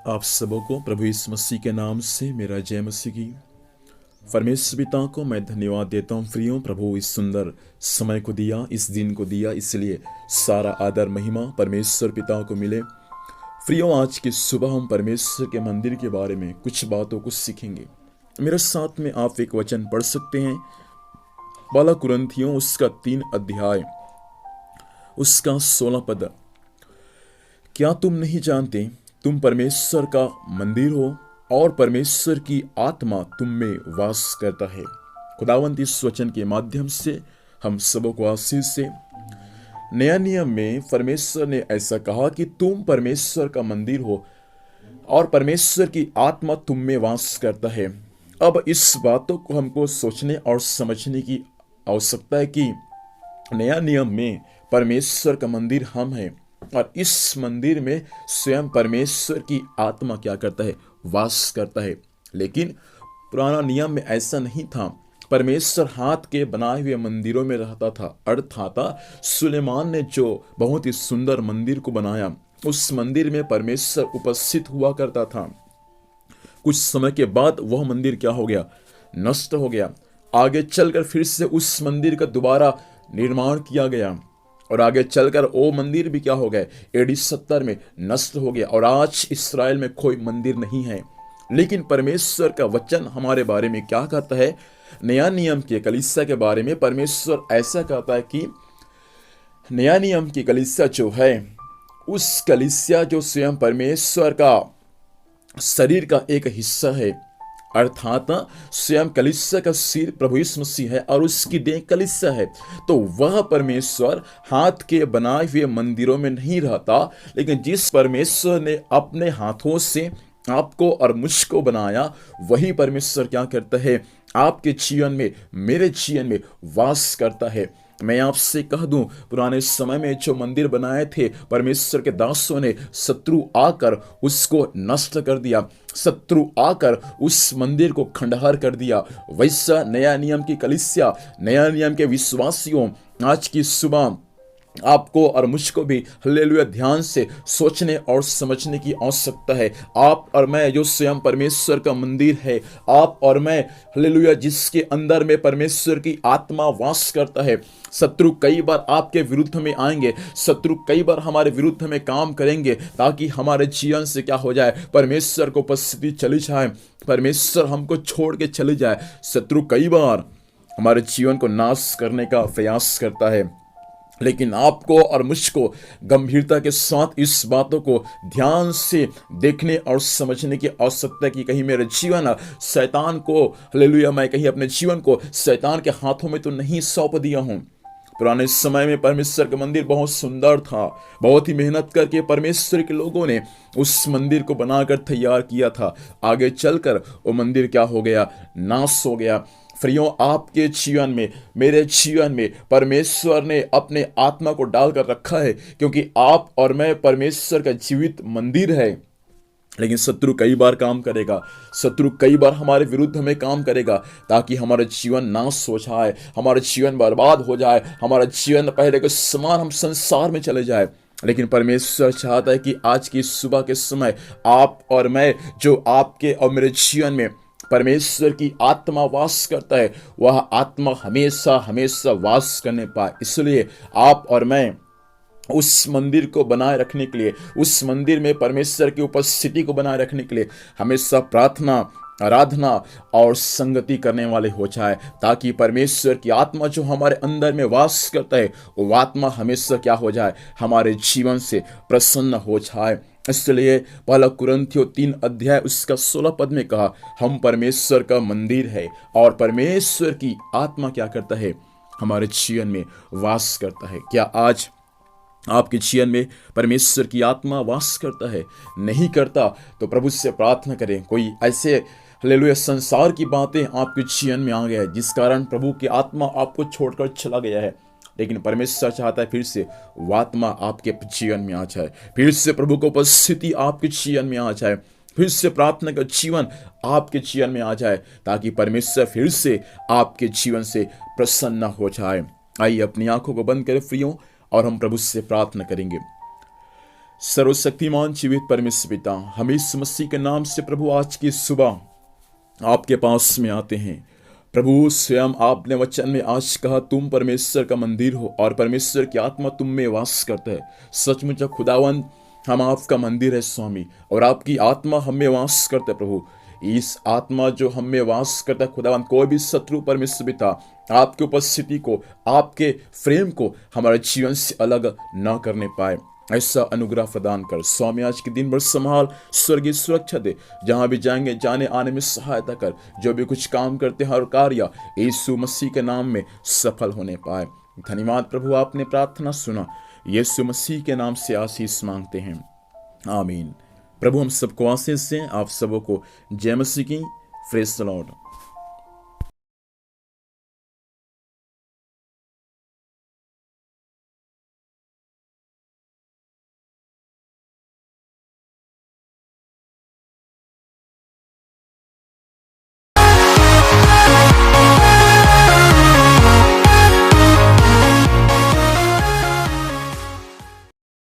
आप सबको प्रभु यीशु मसीह के नाम से मेरा जय मसीह की। परमेश्वर पिता को मैं धन्यवाद देता हूँ। प्रियो, प्रभु इस सुंदर समय को दिया, इस दिन को दिया, इसलिए सारा आदर महिमा परमेश्वर पिता को मिले। प्रियो, आज की सुबह हम परमेश्वर के मंदिर के बारे में कुछ बातों को सीखेंगे। मेरे साथ में आप एक वचन पढ़ सकते हैं, बाला कुरंथियों उसका 3 अध्याय उसका 16 पद। क्या तुम नहीं जानते तुम परमेश्वर का मंदिर हो और परमेश्वर की आत्मा तुम में वास करता है। खुदावंत इस वचन के माध्यम से हम सबको आशीष से। नया नियम में परमेश्वर ने ऐसा कहा कि तुम परमेश्वर का मंदिर हो और परमेश्वर की आत्मा तुम में वास करता है। अब इस बातों को हमको सोचने और समझने की आवश्यकता है कि नया नियम में परमेश्वर का मंदिर हम हैं और इस मंदिर में स्वयं परमेश्वर की आत्मा क्या करता है, वास करता है। लेकिन पुराना नियम में ऐसा नहीं था। परमेश्वर हाथ के बनाए हुए मंदिरों में रहता था। अर्थात सुलेमान ने जो बहुत ही सुंदर मंदिर को बनाया, उस मंदिर में परमेश्वर उपस्थित हुआ करता था। कुछ समय के बाद वह मंदिर क्या हो गया, नष्ट हो गया। आगे चलकर फिर से उस मंदिर का दोबारा निर्माण किया गया और आगे चलकर वो मंदिर भी क्या हो गए, AD 70 में नष्ट हो गया और आज इस्राएल में कोई मंदिर नहीं है। लेकिन परमेश्वर का वचन हमारे बारे में क्या कहता है, नया नियम के कलीसिया के बारे में परमेश्वर ऐसा कहता है कि नया नियम की कलीसिया जो है, उस कलीसिया जो स्वयं परमेश्वर का शरीर का एक हिस्सा है, अर्थात स्वयं कलीसिया का सिर प्रभु यीशु मसीह है और उसकी देह कलीसिया है। तो वह परमेश्वर हाथ के बनाए हुए मंदिरों में नहीं रहता, लेकिन जिस परमेश्वर ने अपने हाथों से आपको और मुझको बनाया, वही परमेश्वर क्या करता है, आपके जीवन में, मेरे जीवन में वास करता है। मैं आपसे कह दूं, पुराने समय में जो मंदिर बनाए थे परमेश्वर के दासों ने, शत्रु आकर उसको नष्ट कर दिया, शत्रु आकर उस मंदिर को खंडहर कर दिया। वैसा नया नियम की कलीसिया, नया नियम के विश्वासियों, आज की सुबह आपको और मुझको भी हालेलुया ध्यान से सोचने और समझने की आवश्यकता है। आप और मैं जो स्वयं परमेश्वर का मंदिर है, आप और मैं हालेलुया जिसके अंदर में परमेश्वर की आत्मा वास करता है। शत्रु कई बार आपके विरुद्ध में आएंगे, शत्रु कई बार हमारे विरुद्ध में काम करेंगे ताकि हमारे जीवन से क्या हो जाए, परमेश्वर को उपस्थिति चली जाए, परमेश्वर हमको छोड़ के चले जाए। शत्रु कई बार हमारे जीवन को नाश करने का प्रयास करता है, लेकिन आपको और मुझको गंभीरता के साथ इस बातों को ध्यान से देखने और समझने की आवश्यकता है कि कहीं मेरे जीवन शैतान को, हालेलुया, मैं कहीं अपने जीवन को शैतान के हाथों में तो नहीं सौंप दिया हूं। पुराने समय में परमेश्वर का मंदिर बहुत सुंदर था। बहुत ही मेहनत करके परमेश्वर के लोगों ने उस मंदिर को बनाकर तैयार किया था। आगे चलकर वो मंदिर क्या हो गया, नाश हो गया। फ्रियों, आपके जीवन में, मेरे जीवन में परमेश्वर ने अपने आत्मा को डालकर रखा है, क्योंकि आप और मैं परमेश्वर का जीवित मंदिर है। लेकिन शत्रु कई बार काम करेगा, शत्रु कई बार हमारे विरुद्ध में काम करेगा ताकि हमारा जीवन नाश हो जाए, हमारा जीवन बर्बाद हो जाए, हमारा जीवन पहले के समान हम संसार में चले जाए। लेकिन परमेश्वर चाहता है कि आज की सुबह के समय आप और मैं, जो आपके और मेरे जीवन में परमेश्वर की आत्मा वास करता है, वह आत्मा हमेशा हमेशा वास करने पाए। इसलिए आप और मैं उस मंदिर को बनाए रखने के लिए, उस मंदिर में परमेश्वर की उपस्थिति को बनाए रखने के लिए हमेशा प्रार्थना, आराधना और संगति करने वाले हो जाए, ताकि परमेश्वर की आत्मा जो हमारे अंदर में वास करता है, वो आत्मा हमेशा क्या हो जाए, हमारे जीवन से प्रसन्न हो जाए। इसलिए पहला कुरिन्थियों 3 अध्याय उसका 16 पद में कहा, हम परमेश्वर का मंदिर है और परमेश्वर की आत्मा क्या करता है, हमारे जीवन में वास करता है। क्या आज आपके जीवन में परमेश्वर की आत्मा वास करता है? नहीं करता तो प्रभु से प्रार्थना करें। कोई ऐसे हालेलुया संसार की बातें आपके जीवन में आ गया है जिस कारण प्रभु की आत्मा आपको छोड़कर चला गया है, लेकिन परमेश्वर चाहता है फिर से वो आत्मा आपके जीवन में आ जाए, फिर से प्रभु की उपस्थिति आपके जीवन में आ जाए, फिर से प्रार्थना का जीवन आपके जीवन में आ जाए, ताकि परमेश्वर फिर से आपके जीवन से प्रसन्न हो जाए। आइए अपनी आंखों को बंद करें प्रियो, और हम प्रभु से प्रार्थना करेंगे। सर्वशक्तिमान जीवित परमेश्वर पिता, हम यीशु मसीह के नाम से प्रभु आज की सुबह आपके पास में आते हैं। प्रभु स्वयं आपने वचन में आज कहा तुम परमेश्वर का मंदिर हो और परमेश्वर की आत्मा तुम में वास करता है। सचमुच खुदावन हम आपका मंदिर है स्वामी, और आपकी आत्मा हम में वास करता है प्रभु। इस आत्मा जो हम में वास करता है खुदावन, कोई भी शत्रु परमेश्वर पिता आपकी उपस्थिति को, आपके प्रेम को हमारे जीवन से अलग न करने पाए। ऐसा अनुग्रह प्रदान कर स्वामी। आज के दिन भर संभाल, स्वर्गीय सुरक्षा दे, जहां भी जाएंगे जाने आने में सहायता कर। जो भी कुछ काम करते हर कार्य यीशु मसीह के नाम में सफल होने पाए। धन्यवाद प्रभु, आपने प्रार्थना सुना। यीशु मसीह के नाम से आशीष मांगते हैं, आमीन। प्रभु हम सबको आशीष दें। आप सबों को जय मसीह की। Praise the Lord.